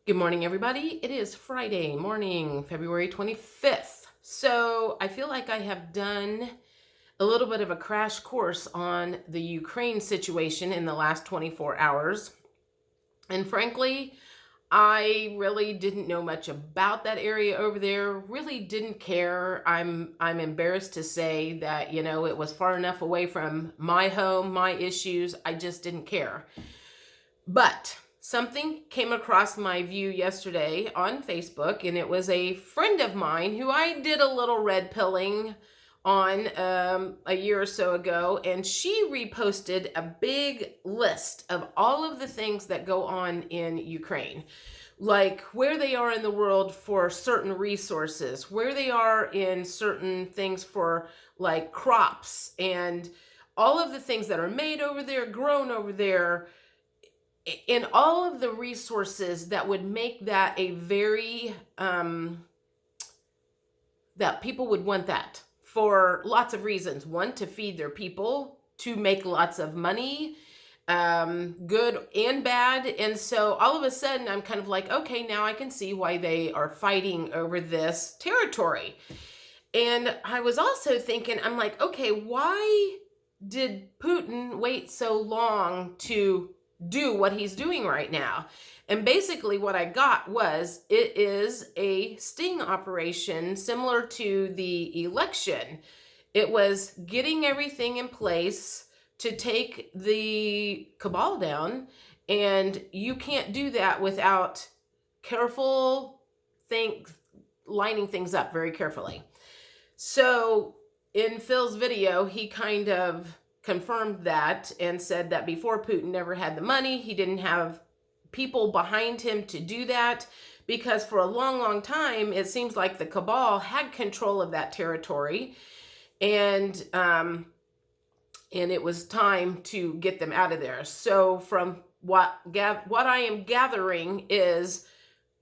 Good morning, everybody. It is Friday morning, February 25th. So I feel like I have done a little bit of a crash course on the Ukraine situation in the last 24 hours. And frankly, I really didn't know much about that area over there, really didn't care. I'm embarrassed to say that, it was far enough away from my home, my issues. I just didn't care. But something came across my view yesterday on Facebook, and it was a friend of mine who I did a little red pilling on a year or so ago, and she reposted a big list of all of the things that go on in Ukraine, like where they are in the world for certain resources, where they are in certain things for like crops, and all of the things that are made over there, grown over there, in all of the resources that would make that a very that people would want that for lots of reasons. One, to feed their people, to make lots of money, good and bad. And so all of a sudden I'm kind of like, okay, now I can see why they are fighting over this territory. And I was also thinking, I'm like, okay, why did Putin wait so long to do what he's doing right now? And basically what I got was, it is a sting operation similar to the election. It was getting everything in place to take the cabal down, and you can't do that without lining things up very carefully. So in Phil's video, he kind of confirmed that and said that before, Putin never had the money. He didn't have people behind him to do that, because for a long, long time, it seems like the cabal had control of that territory, and it was time to get them out of there. So from what I am gathering is,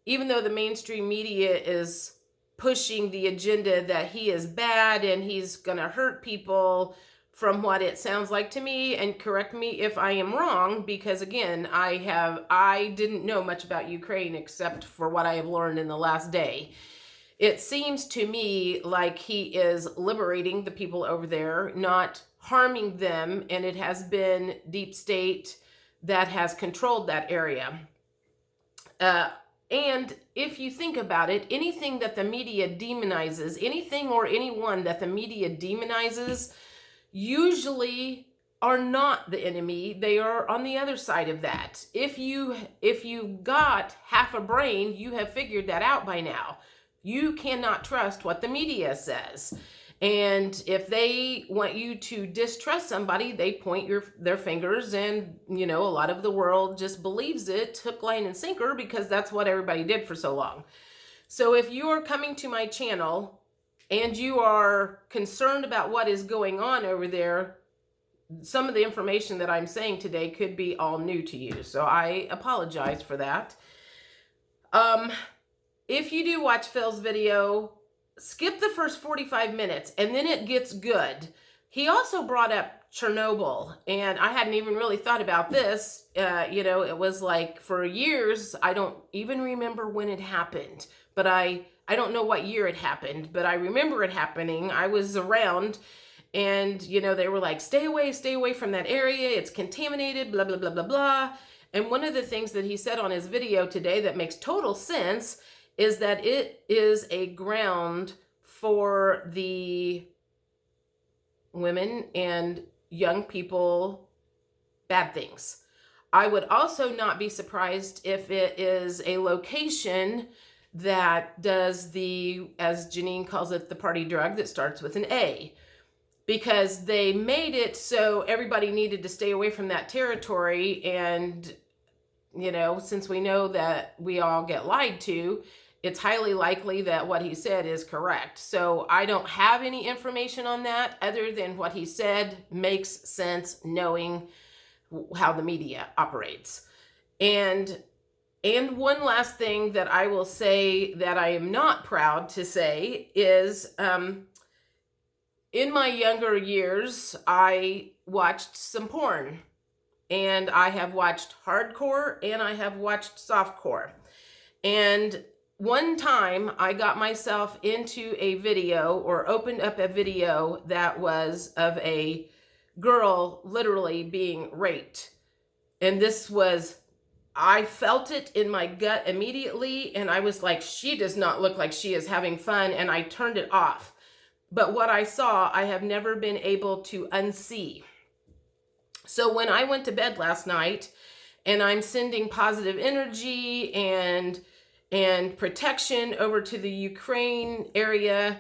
even though the mainstream media is pushing the agenda that he is bad and he's going to hurt people, from what it sounds like to me, and correct me if I am wrong, because again, I didn't know much about Ukraine except for what I have learned in the last day. It seems to me like he is liberating the people over there, not harming them, and it has been deep state that has controlled that area. And if you think about it, anything that the media demonizes, anything or anyone that the media demonizes, usually are not the enemy. They are on the other side of that. If you got half a brain, you have figured that out by now. You cannot trust what the media says. And if they want you to distrust somebody, they point their fingers, and a lot of the world just believes it hook, line, and sinker, because that's what everybody did for so long. So if you are coming to my channel and you are concerned about what is going on over there, some of the information that I'm saying today could be all new to you. So I apologize for that. If you do watch Phil's video, skip the first 45 minutes and then it gets good. He also brought up Chernobyl, and I hadn't even really thought about this. It was like for years, I don't even remember when it happened, but I don't know what year it happened, but I remember it happening. I was around, and, they were like, stay away from that area. It's contaminated, blah, blah, blah, blah, blah. And one of the things that he said on his video today that makes total sense is that it is a ground for the women and young people bad things. I would also not be surprised if it is a location that does the, as Janine calls it, the party drug that starts with an A, because they made it so everybody needed to stay away from that territory. And, since we know that we all get lied to, it's highly likely that what he said is correct. So I don't have any information on that other than what he said makes sense, knowing how the media operates. And one last thing that I will say that I am not proud to say is, in my younger years, I watched some porn, and I have watched hardcore and I have watched softcore. And one time I got myself into a video, or opened up a video, that was of a girl literally being raped. And this was, I felt it in my gut immediately, and I was like, she does not look like she is having fun, and I turned it off. But what I saw, I have never been able to unsee. So when I went to bed last night, and I'm sending positive energy and protection over to the Ukraine area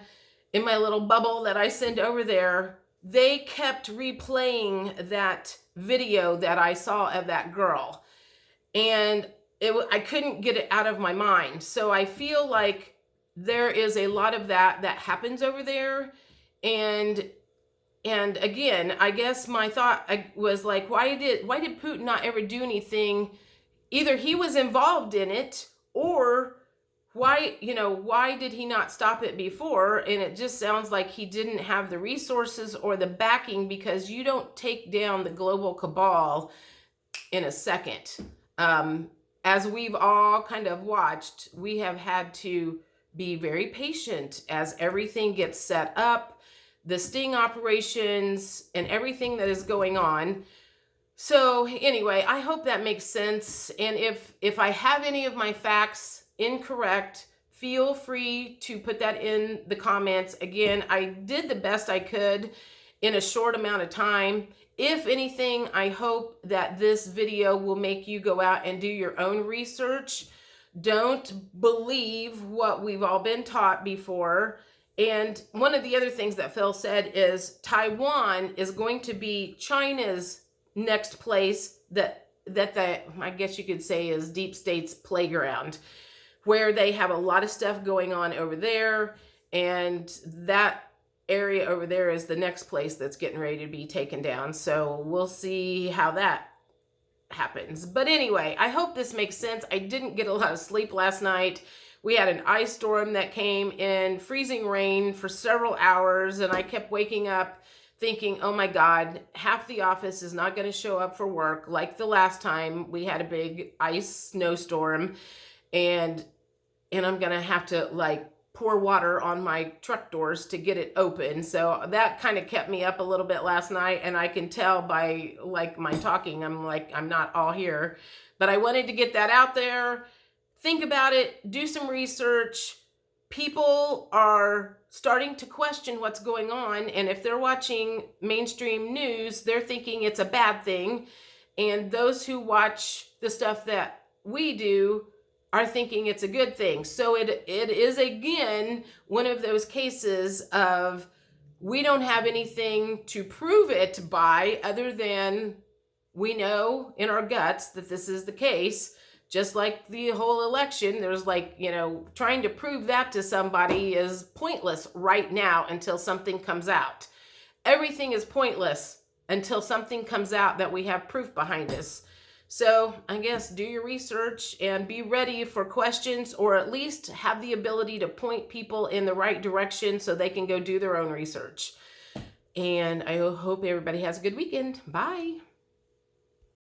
in my little bubble that I send over there, they kept replaying that video that I saw of that girl. And I couldn't get it out of my mind. So I feel like there is a lot of that happens over there. And again, I guess my thought was like, why did Putin not ever do anything? Either he was involved in it, or why did he not stop it before? And it just sounds like he didn't have the resources or the backing, because you don't take down the global cabal in a second. As we've all kind of watched, we have had to be very patient as everything gets set up, the sting operations and everything that is going on. So anyway, I hope that makes sense. And if I have any of my facts incorrect, feel free to put that in the comments. Again, I did the best I could in a short amount of time. If anything, I hope that this video will make you go out and do your own research. Don't believe what we've all been taught before. And one of the other things that Phil said is Taiwan is going to be China's next place that I guess you could say is deep state's playground, where they have a lot of stuff going on over there. And that area over there is the next place that's getting ready to be taken down. So we'll see how that happens. But anyway, I hope this makes sense. I didn't get a lot of sleep last night. We had an ice storm that came in, freezing rain for several hours, and I kept waking up thinking, oh my God, half the office is not going to show up for work like the last time we had a big ice snowstorm, and I'm going to have to like pour water on my truck doors to get it open. So that kind of kept me up a little bit last night, and I can tell by like my talking, I'm not all here, but I wanted to get that out there. Think about it, do some research. People are starting to question what's going on, and if they're watching mainstream news, they're thinking it's a bad thing. And those who watch the stuff that we do are thinking it's a good thing. So it is, again, one of those cases of we don't have anything to prove it by, other than we know in our guts that this is the case. Just like the whole election, there's like, trying to prove that to somebody is pointless right now until something comes out. Everything is pointless until something comes out that we have proof behind us. So I guess do your research and be ready for questions, or at least have the ability to point people in the right direction so they can go do their own research. And I hope everybody has a good weekend. Bye.